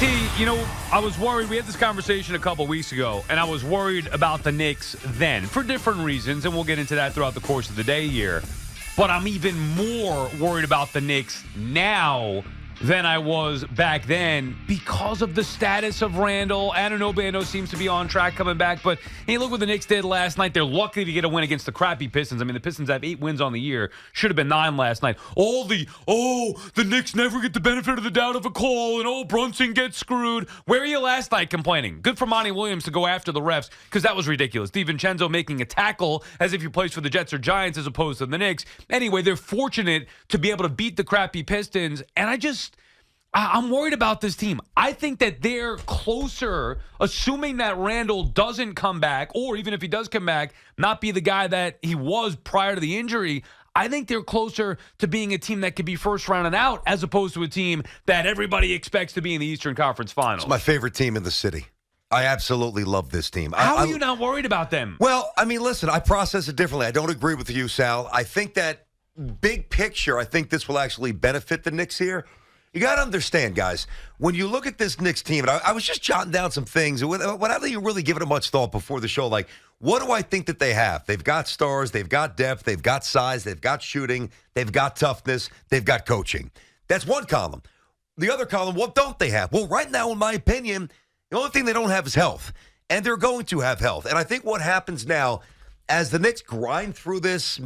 I was worried. We had this conversation a couple weeks ago, and I was worried about the Knicks then for different reasons, and we'll get into that throughout the course of the day here. But I'm even more worried about the Knicks now than I was back then because of the status of Randle. Anunoby, I know, seems to be on track coming back. But hey, look what the Knicks did last night. They're lucky to get a win against the crappy Pistons. I mean, the Pistons have 8 wins on the year. Should have been 9 last night. The Knicks never get the benefit of the doubt of a call, and Brunson gets screwed. Where were you last night complaining? Good for Monty Williams to go after the refs because that was ridiculous. DiVincenzo making a tackle as if he plays for the Jets or Giants as opposed to the Knicks. Anyway, they're fortunate to be able to beat the crappy Pistons, and I'm worried about this team. I think that they're closer, assuming that Randle doesn't come back, or even if he does come back, not be the guy that he was prior to the injury. I think they're closer to being a team that could be first round and out as opposed to a team that everybody expects to be in the Eastern Conference Finals. It's my favorite team in the city. I absolutely love this team. How are you not worried about them? Well, I mean, listen, I process it differently. I don't agree with you, Sal. I think that big picture, I think this will actually benefit the Knicks here. You got to understand, guys, when you look at this Knicks team, and I was just jotting down some things, without you really giving it much thought before the show, like, what do I think that they have? They've got stars, they've got depth, they've got size, they've got shooting, they've got toughness, they've got coaching. That's one column. The other column, what don't they have? Well, right now, in my opinion, the only thing they don't have is health, and they're going to have health. And I think what happens now, as the Knicks grind through this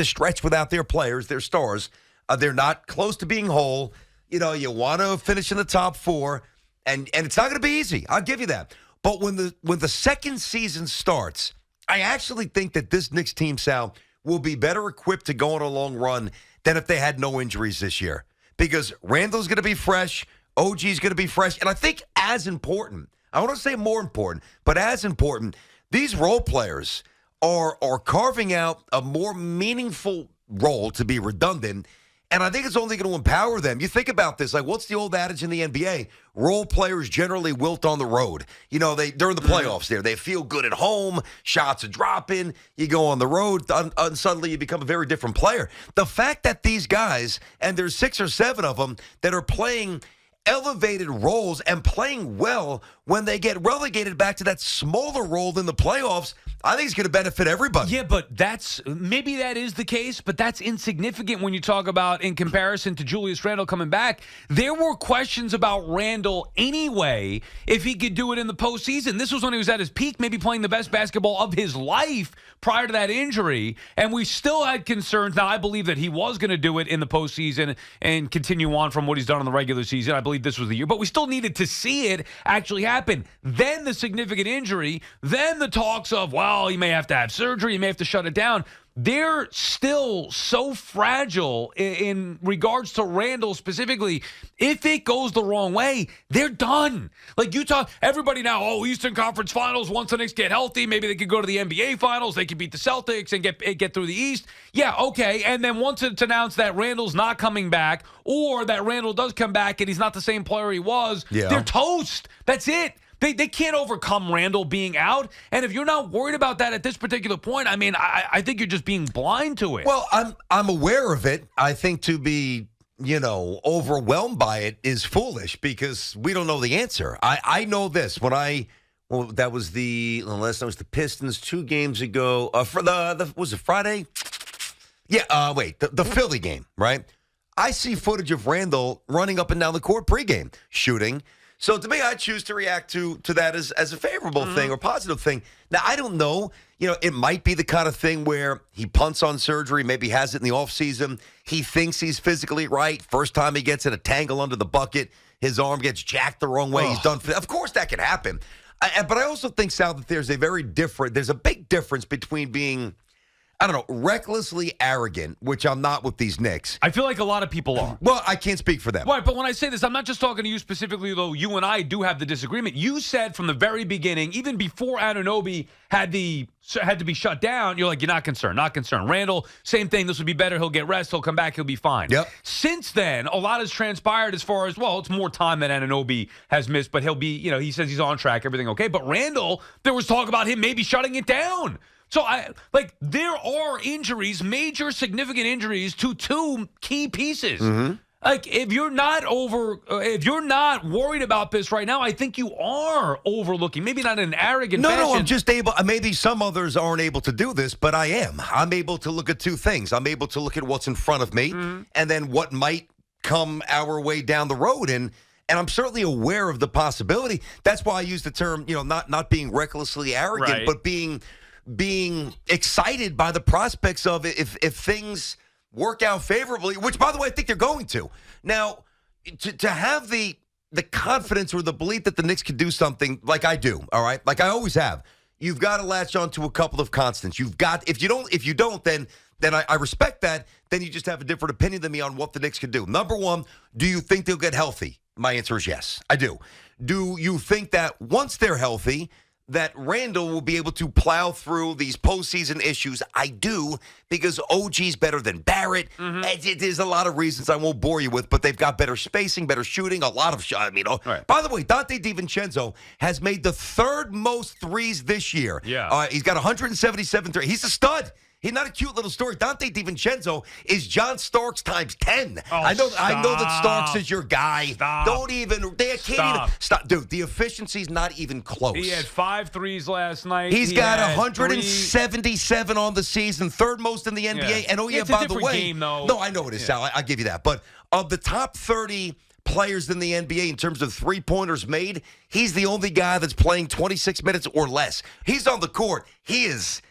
stretch without their players, their stars, they're not close to being whole. You want to finish in the top 4, and it's not going to be easy. I'll give you that. But when the second season starts, I actually think that this Knicks team, Sal, will be better equipped to go on a long run than if they had no injuries this year. Because Randle's going to be fresh, OG's going to be fresh, and I think as important, I want to say more important, but as important, these role players are carving out a more meaningful role, to be redundant. And I think it's only going to empower them. You think about this, like, what's the old adage in the NBA? Role players generally wilt on the road. During the playoffs there, they feel good at home, shots are dropping, you go on the road, and suddenly you become a very different player. The fact that these guys, and there's 6 or 7 of them, that are playing elevated roles and playing well when they get relegated back to that smaller role in the playoffs, I think it's going to benefit everybody. Yeah, but maybe that is the case, but that's insignificant when you talk about in comparison to Julius Randle coming back. There were questions about Randle anyway, if he could do it in the postseason. This was when he was at his peak, maybe playing the best basketball of his life prior to that injury, and we still had concerns. Now, I believe that he was going to do it in the postseason and continue on from what he's done in the regular season. I believe this was the year, but we still needed to see it actually happen. Then the significant injury, then the talks of, he may have to have surgery, he may have to shut it down. They're still so fragile in regards to Randle specifically. If it goes the wrong way, they're done. Like everybody now, Eastern Conference Finals, once the Knicks get healthy, maybe they could go to the NBA Finals, they could beat the Celtics and get through the East. Yeah, okay. And then once it's announced that Randle's not coming back, or that Randle does come back and he's not the same player he was, they're toast. That's it. They can't overcome Randle being out. And if you're not worried about that at this particular point, I mean, I think you're just being blind to it. Well, I'm aware of it. I think to be, overwhelmed by it is foolish because we don't know the answer. I know this. That was the Pistons 2 games ago. Was it Friday? Yeah, the Philly game, right? I see footage of Randle running up and down the court pregame, shooting. So to me, I choose to react to that as a favorable thing or positive thing. Now, I don't know. It might be the kind of thing where he punts on surgery, maybe has it in the offseason. He thinks he's physically right. First time he gets in a tangle under the bucket, his arm gets jacked the wrong way. He's done. Of course, that can happen. But I also think, Sal, that there's a big difference between being, recklessly arrogant, which I'm not with these Knicks. I feel like a lot of people are. Well, I can't speak for them. Right, but when I say this, I'm not just talking to you specifically, though you and I do have the disagreement. You said from the very beginning, even before Anunoby had to be shut down, you're like, you're not concerned. Randle, same thing. This would be better. He'll get rest. He'll come back. He'll be fine. Yep. Since then, a lot has transpired as far as, it's more time than Anunoby has missed, but he'll be, he says he's on track, everything okay. But Randle, there was talk about him maybe shutting it down. So, there are injuries, major significant injuries to 2 key pieces. Mm-hmm. Like, if you're not worried about this right now, I think you are overlooking. Maybe not in an arrogant fashion. No, I'm just able. Maybe some others aren't able to do this, but I am. I'm able to look at two things. I'm able to look at what's in front of me, and then what might come our way down the road, and I'm certainly aware of the possibility. That's why I use the term, not being recklessly arrogant, Right. but being excited by the prospects of if things work out favorably, which, by the way, I think they're going to. Now, to have the confidence or the belief that the Knicks can do something like I do, all right, like I always have, you've got to latch on to a couple of constants. If you don't, then I respect that. Then you just have a different opinion than me on what the Knicks can do. Number one, do you think they'll get healthy? My answer is yes, I do. Do you think that once they're healthy, that Randle will be able to plow through these postseason issues? I do, because OG's better than Barrett. There's a lot of reasons I won't bore you with, but they've got better spacing, better shooting, a lot of shots. Right. By the way, Dante DiVincenzo has made the third most threes this year. Yeah. He's got 177 threes. He's a stud. He's not a cute little story. Dante DiVincenzo is John Starks times 10. Oh, I know that Starks is your guy. Stop. They can't even stop. Dude, the efficiency's not even close. He had 5 threes last night. He's got 177 on the season, third most in the NBA. Yeah. And It's a by the different way, game, though. No, I know it is, Sal. I'll give you that. But of the top 30 players in the NBA in terms of three-pointers made, he's the only guy that's playing 26 minutes or less. He's on the court. He is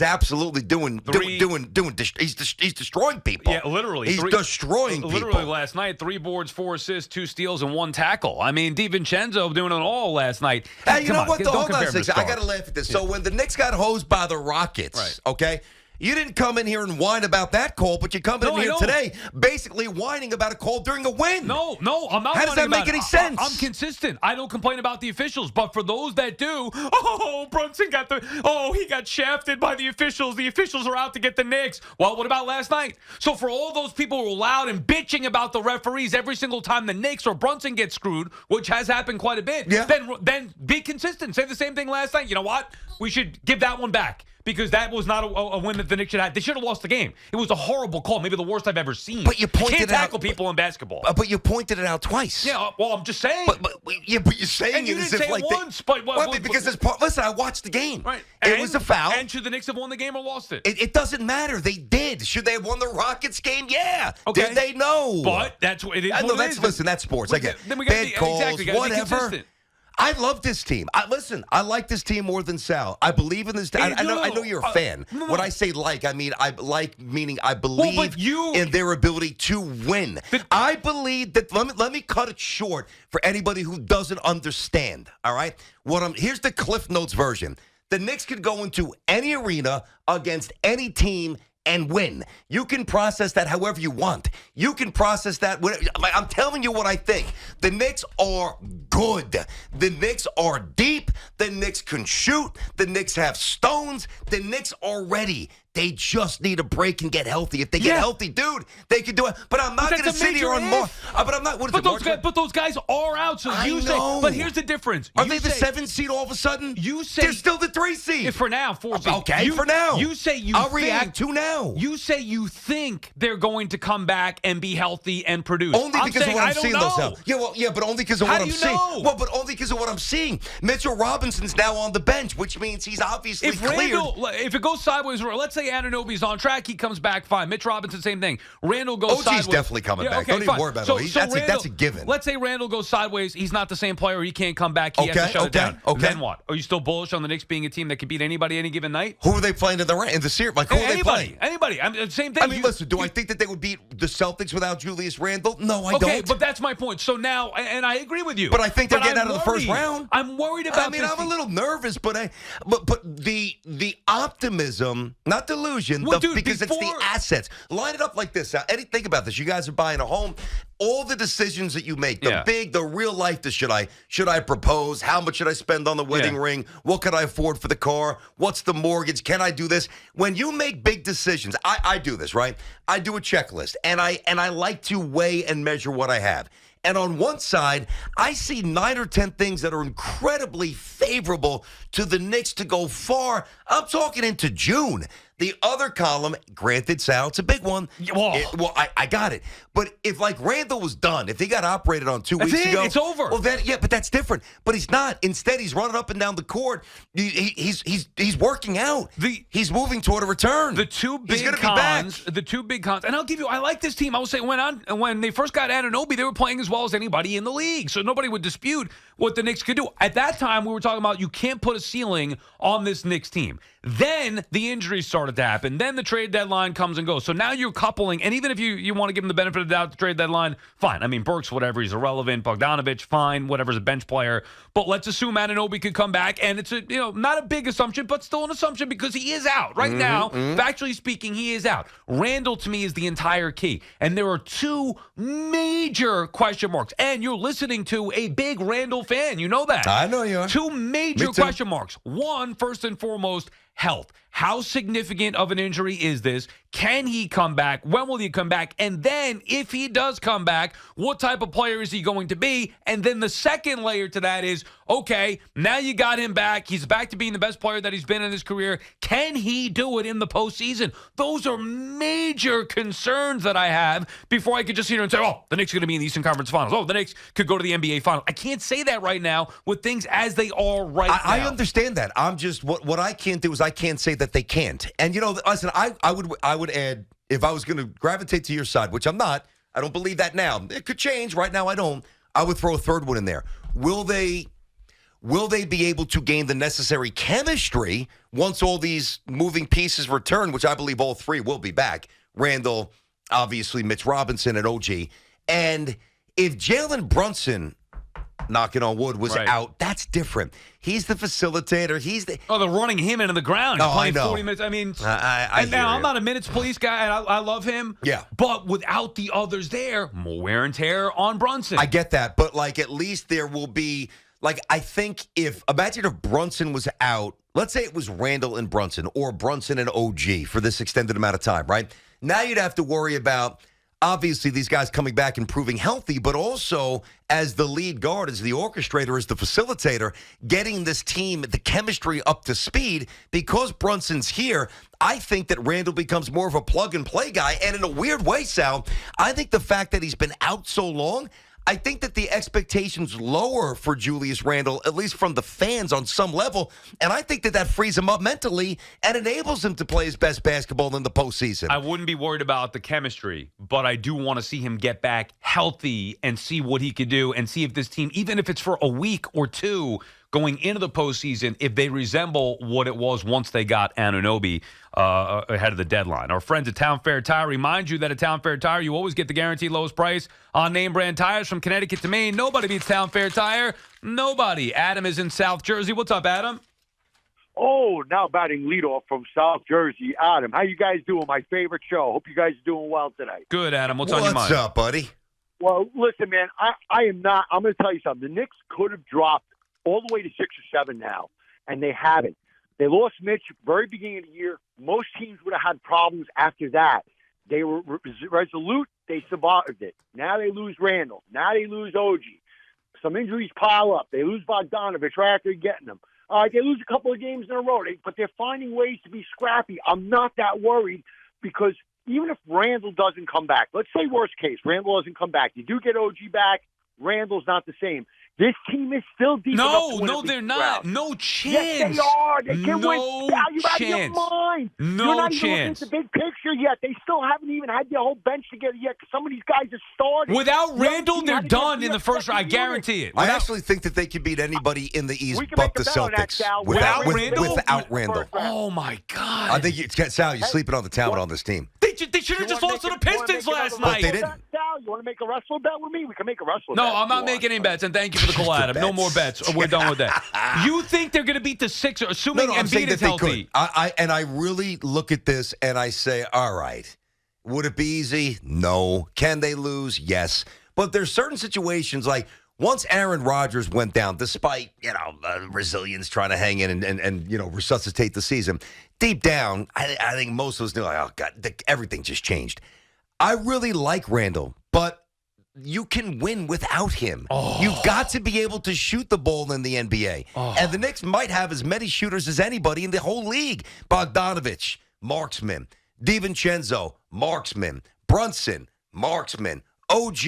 absolutely he's destroying people. Yeah, literally. He's destroying people. Literally last night, 3 boards, 4 assists, 2 steals, and 1 tackle. I mean, DiVincenzo doing it all last night. Hey, you Come know on, what? don't Hold on compare a him to second. I Starks. got to laugh at this. So when the Knicks got hosed by the Rockets, Right. okay, you didn't come in here and whine about that call, but you come in here today basically whining about a call during a win. No, I'm not. How does that make any sense? I'm consistent. I don't complain about the officials, but for those that do, Brunson he got shafted by the officials. The officials are out to get the Knicks. Well, what about last night? So for all those people who are loud and bitching about the referees every single time the Knicks or Brunson gets screwed, which has happened quite a bit, then be consistent. Say the same thing last night. You know what? We should give that one back. Because that was not a win that the Knicks should have. They should have lost the game. It was a horrible call, maybe the worst I've ever seen. But you can't tackle people in basketball. But you pointed it out twice. Yeah, well, I'm just saying. But you're saying and you it as didn't if say like it once. But because it's part. Listen, I watched the game. Right. It was a foul. And should the Knicks have won the game or lost it? It doesn't matter. They did. Should they have won the Rockets game? Yeah. Okay. Did they? No. But that's what it is. I know that's listen. That's sports. I get then we got bad calls. exactly, gotta be whatever. consistent. I love this team. I like this team more than Sal. I believe in this team. I know you're a fan. No. When I say like, I mean meaning I believe in their ability to win. I believe that. Let me cut it short for anybody who doesn't understand. All right, here's the Cliff Notes version. The Knicks could go into any arena against any team and win. You can process that however you want. You can process that. I'm telling you what I think. The Knicks are good. The Knicks are deep. The Knicks can shoot. The Knicks have stones. The Knicks are ready. They just need a break and get healthy. If they get healthy, dude, they can do it. But I'm not going to sit here on more. But I'm not. What is But those guys are out. So I you know. say. But here's the difference. Are they the 7th seed all of a sudden? You say they're still the 3 seed. For now, 4 seed. Okay, for now. You say you. I'll react to now. You say you think they're going to come back and be healthy and produce. Only because of what I'm seeing, though. Yeah, but only because of what I'm seeing. Know? Well, but only because of what I'm seeing. Mitchell Robinson's now on the bench, which means he's obviously cleared. If it goes sideways, let's say Anunoby's on track, he comes back fine. Mitch Robinson, same thing. Randle goes sideways. OG's definitely coming back. Okay, Don't even worry about it. That's a given. Let's say Randle goes sideways. He's not the same player. He can't come back. He has to shut it down. Okay. Then what? Are you still bullish on the Knicks being a team that can beat anybody any given night? Who are they playing in the series? Like, who are they playing? Anybody. Same thing. I mean, listen, do I think that they would beat the Celtics without Julius Randle? No, I don't. Okay, but that's my point. So now, and I agree with you. But I think they're getting out of the first round. I'm worried about this. I'm a little nervous, but the optimism, not delusion, because it's the assets. Line it up like this. Eddie, think about this. You guys are buying a home. All the decisions that you make, the real life, should I propose? How much should I spend on the wedding ring? What could I afford for the car? What's the mortgage? Can I do this? When you make big decisions, I do this, right? I do a checklist, and I like to weigh and measure what I have. And on one side, I see 9 or 10 things that are incredibly favorable to the Knicks to go far. I'm talking into June. The other column, granted, Sal, it's a big one. Whoa. I got it. But if, like, Randle was done, if he got operated on 2 That's weeks it. ago. It's over. Well, then, yeah, but that's different. But he's not. Instead, he's running up and down the court. He's working out. He's moving toward a return. The two big He's gonna cons. be back. The two big cons. And I'll give you, I like this team. I will say, when they first got Anunoby, they were playing as well as anybody in the league. So nobody would dispute what the Knicks could do. At that time, we were talking about you can't put a ceiling on this Knicks team. Then the injuries started to happen. Then the trade deadline comes and goes. So now you're coupling, and even if you want to give him the benefit of the doubt at the trade deadline, fine. I mean, Burks, whatever, he's irrelevant. Bogdanovich, fine, whatever's a bench player. But let's assume Anunoby could come back, and it's not a big assumption, but still an assumption because he is out. Right now, factually speaking, he is out. Randle, to me, is the entire key. And there are two major question marks. And you're listening to a big Randle fan. You know that. I know you are. Two major question marks. One, first and foremost, health. How significant of an injury is this? Can he come back? When will he come back? And then, if he does come back, what type of player is he going to be? And then the second layer to that is, okay, now you got him back. He's back to being the best player that he's been in his career. Can he do it in the postseason? Those are major concerns that I have before I could just sit here and say, oh, the Knicks are going to be in the Eastern Conference Finals. Oh, the Knicks could go to the NBA Finals. I can't say that right now with things as they are right now. I understand that. I'm just, what I can't do is I can't say that they can't. And, listen, I would add, if I was going to gravitate to your side, which I'm not, I don't believe that now. It could change. Right now, I don't. I would throw a third one in there. Will they be able to gain the necessary chemistry once all these moving pieces return, which I believe all three will be back? Randle, obviously Mitch Robinson, and OG. And if Jalen Brunson, knocking on wood, was out, that's different. He's the facilitator. they're running him into the ground. He's playing I know. 40 minutes. I mean, and now I'm not a minutes police guy, and I love him. Yeah. But without the others there, more wear and tear on Brunson. I get that. But, at least there will be, I think imagine if Brunson was out, let's say it was Randle and Brunson, or Brunson and OG for this extended amount of time, right? Now you'd have to worry about, obviously, these guys coming back and proving healthy, but also as the lead guard, as the orchestrator, as the facilitator, getting this team, the chemistry up to speed. Because Brunson's here, I think that Randle becomes more of a plug-and-play guy. And in a weird way, Sal, I think the fact that he's been out so long, I think that the expectations lower for Julius Randle, at least from the fans on some level, and I think that frees him up mentally and enables him to play his best basketball in the postseason. I wouldn't be worried about the chemistry, but I do want to see him get back healthy and see what he could do and see if this team, even if it's for a week or two, going into the postseason, if they resemble what it was once they got Anunoby ahead of the deadline. Our friends at Town Fair Tire remind you that at Town Fair Tire, you always get the guaranteed lowest price on name brand tires from Connecticut to Maine. Nobody beats Town Fair Tire. Nobody. Adam is in South Jersey. What's up, Adam? Oh, now batting leadoff from South Jersey. Adam, how you guys doing? My favorite show. Hope you guys are doing well today. Good, Adam. What's on your mind? What's up, buddy? Well, listen, man, I am not. I'm going to tell you something. The Knicks could have dropped all the way to 6 or 7 now, and they haven't. They lost Mitch very beginning of the year. Most teams would have had problems after that. They were resolute. They survived it. Now they lose Randle. Now they lose OG. Some injuries pile up. They lose Bogdanovich right after getting them. All right, they lose a couple of games in a row, but they're finding ways to be scrappy. I'm not that worried because even if Randle doesn't come back, let's say worst case, Randle doesn't come back. You do get OG back. Randle's not the same. This team is still deep enough to win they're not. No chance. Yes, they are. They can win. No You're out of your mind. No You're not chance. even looking at the big picture yet. They still haven't even had their whole bench together yet because some of these guys are starting. Without Randle, they're done in the first round. I guarantee it. I actually think that they could beat anybody in the East but the Celtics Without Randle? Without Randle. Oh, my God. I think, Sal, you're sleeping on the talent on this team. They should have just lost to the Pistons last night. They didn't. Sal, you want to make a wrestler bet with me? We can make a wrestler bet. No, I'm not making any bets, and thank you for the call, Adam. No more bets. We're done with that. You think they're going to beat the Sixers, assuming Embiid is healthy? And I really look at this and I say, all right, would it be easy? No. Can they lose? Yes. But there's certain situations like once Aaron Rodgers went down, despite, Brazilians trying to hang in and resuscitate the season, deep down, I think most of us knew, oh, God, everything just changed. I really like Randle, but you can win without him. Oh. You've got to be able to shoot the ball in the NBA. Oh. And the Knicks might have as many shooters as anybody in the whole league. Bogdanovich, marksman. DiVincenzo, marksman. Brunson, marksman. OG,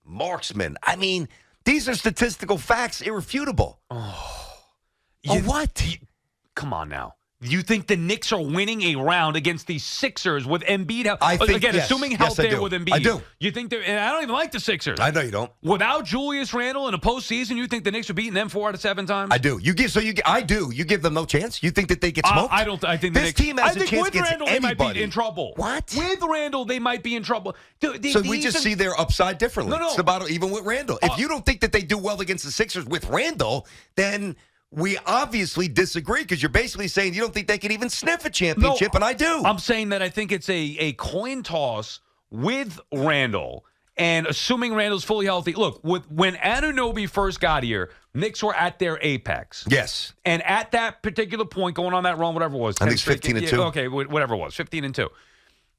marksman. I mean, these are statistical facts, irrefutable. What? Come on now. You think the Knicks are winning a round against these Sixers with Embiid? I think, again, yes. assuming Yes, health I there do. with Embiid. I do. You think they're? And I don't even like the Sixers. I know you don't. Without Julius Randle in a postseason, you think the Knicks are beating them 4 out of 7 times? I do. I do. You give them no chance? You think that they get smoked? I don't. I think the this Knicks, team has I think a chance with against Randle, anybody. they might be in trouble. What? With Randle, they might be in trouble. So we just see their upside differently. No. It's about even with Randle. If you don't think that they do well against the Sixers with Randle, then we obviously disagree because you're basically saying you don't think they can even sniff a championship, and I do. I'm saying that I think it's a coin toss with Randle, and assuming Randle's fully healthy. Look, when Anunoby first got here, Knicks were at their apex. Yes. And at that particular point, going on that run, whatever it was. I think it's 15-2. Okay, whatever it was, 15-2.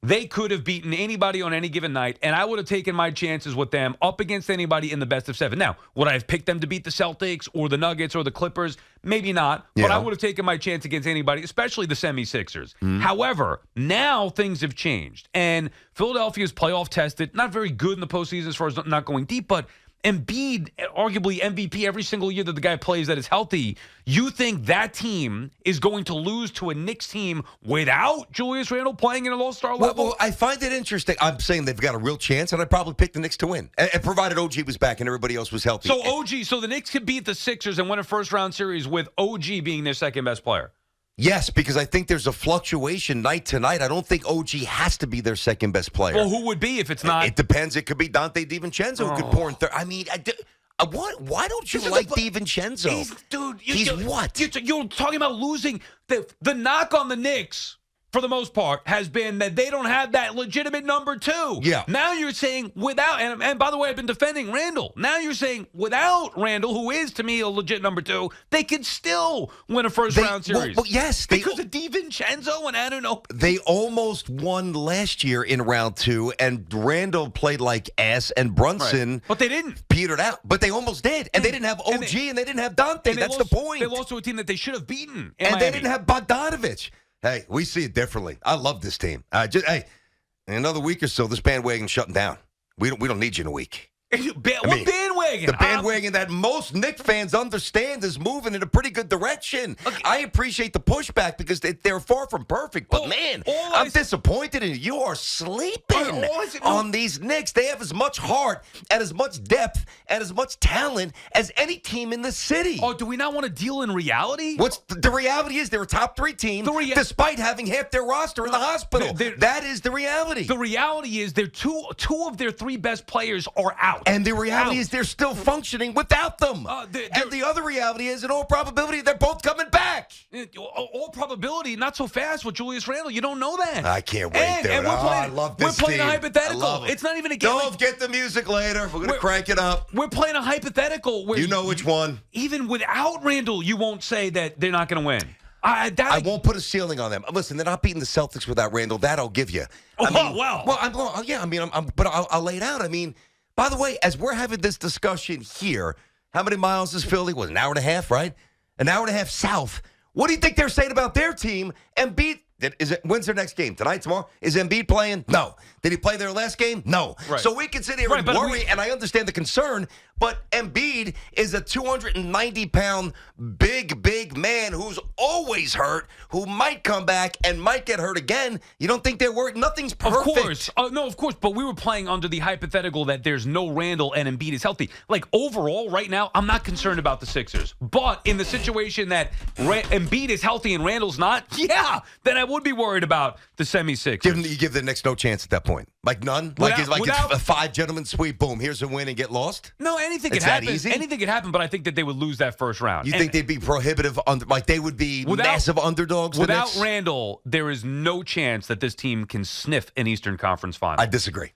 They could have beaten anybody on any given night, and I would have taken my chances with them up against anybody in the best of 7. Now, would I have picked them to beat the Celtics or the Nuggets or the Clippers? Maybe not, but I would have taken my chance against anybody, especially the 76ers. However, now things have changed, and Philadelphia's playoff tested, not very good in the postseason as far as not going deep, but Embiid, arguably MVP every single year that the guy plays that is healthy. You think that team is going to lose to a Knicks team without Julius Randle playing at an all-star level? Well, I find it interesting. I'm saying they've got a real chance, and I'd probably pick the Knicks to win, and provided OG was back and everybody else was healthy. So the Knicks could beat the Sixers and win a first-round series with OG being their second-best player. Yes, because I think there's a fluctuation night to night. I don't think OG has to be their second best player. Well, who would be if it's not? It depends. It could be Dante DiVincenzo who could pour in third. I mean, why don't you like DiVincenzo? He's what? You're talking about losing. The knock on the Knicks, for the most part, has been that they don't have that legitimate number 2. Yeah. Now you're saying without, and by the way, I've been defending Randle. Now you're saying without Randle, who is to me a legit number 2, they could still win a first-round series. Well, yes. Because of DiVincenzo and I don't know. They almost won last year in round 2, and Randle played like ass, and Brunson Right. But they didn't. petered out. But they almost did. And they didn't have OG, and they didn't have Dante. That's the point. They lost to a team that they should have beaten. And they didn't have Bogdanovich. Hey, we see it differently. I love this team. In another week or so, this bandwagon's shutting down. We don't need you in a week. What bandwagon? The bandwagon that most Knicks fans understand is moving in a pretty good direction. Okay. I appreciate the pushback because they're far from perfect. But, I'm disappointed in you. You are sleeping on these Knicks. They have as much heart and as much depth and as much talent as any team in the city. Oh, do we not want to deal in reality? The reality is they're a top 3 team despite having half their roster in the hospital. That is the reality. The reality is they're two of their 3 best players are out. And the reality is they're still functioning without them. And the other reality is, in all probability, they're both coming back. All probability, not so fast with Julius Randle. You don't know that. I can't wait, dude. I love this We're playing team. a hypothetical. It's not even a game. Don't get the music later. We're going to crank it up. We're playing a hypothetical. Where You know which one. Even without Randle, you won't say that they're not going to win. I won't put a ceiling on them. Listen, they're not beating the Celtics without Randle. That I'll give you. Wow. Well, but I'll lay it out. I mean, by the way, as we're having this discussion here, how many miles is Philly? Was an hour and a half, right? An hour and a half south. What do you think they're saying about their team? Embiid, when's their next game? Tonight, tomorrow? Is Embiid playing? No. Did he play their last game? No. Right. So we can sit here and worry, and I understand the concern, but Embiid is a 290-pound, big man who's always hurt, who might come back and might get hurt again. You don't think they're worried? Nothing's perfect. Of course. No, of course. But we were playing under the hypothetical that there's no Randle and Embiid is healthy. Like, overall, right now, I'm not concerned about the Sixers. But in the situation that Embiid is healthy and Randle's not, then I would be worried about the 76ers. You give the Knicks no chance at that point. Like none? It's a 5-gentleman sweep, boom, here's a win and get lost? No, anything could It's that happen. easy? Anything could happen, but I think that they would lose that first round. You think they'd be prohibitive, they would be massive underdogs? Without Randle, there is no chance that this team can sniff an Eastern Conference final. I disagree.